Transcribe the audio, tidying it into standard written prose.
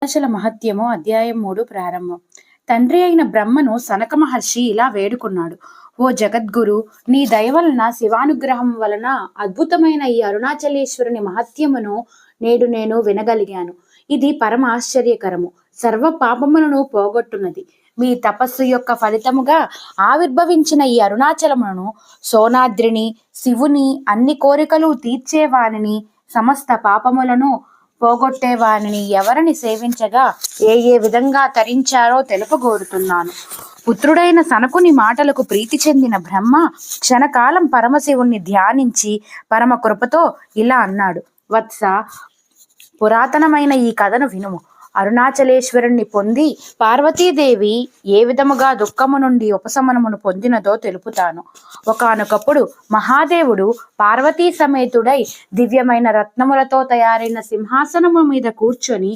అరుణాచల మహత్యము అధ్యాయం 3 ప్రారంభం. తండ్రి అయిన బ్రహ్మను సనక మహర్షి ఇలా వేడుకున్నాడు. ఓ జగద్గురు, నీ దయ వలన శివానుగ్రహం వలన అద్భుతమైన ఈ అరుణాచలేశ్వరుని మహత్యమును నేడు నేను వినగలిగాను. ఇది పరమ ఆశ్చర్యకరము, సర్వ పాపములను పోగొట్టున్నది. మీ తపస్సు యొక్క ఫలితముగా ఆవిర్భవించిన ఈ అరుణాచలమును, సోనాద్రిని, శివుని, అన్ని కోరికలు తీర్చేవానిని, సమస్త పాపములను పోగొట్టేవానిని ఎవరిని సేవించగా ఏ విధంగా తరించారో తెలుపగోరుతున్నాను. పుత్రుడైన సనకుని మాటలకు ప్రీతి చెందిన బ్రహ్మ క్షణకాలం పరమశివుణ్ణి ధ్యానించి పరమ కృపతో ఇలా అన్నాడు. వత్స, పురాతనమైన ఈ కథను వినుము. అరుణాచలేశ్వరుణ్ణి పొంది పార్వతీదేవి ఏ విధముగా దుఃఖము నుండి ఉపశమనమును పొందినదో తెలుపుతాను. ఒకానొకప్పుడు మహాదేవుడు పార్వతీ సమేతుడై దివ్యమైన రత్నములతో తయారైన సింహాసనము మీద కూర్చొని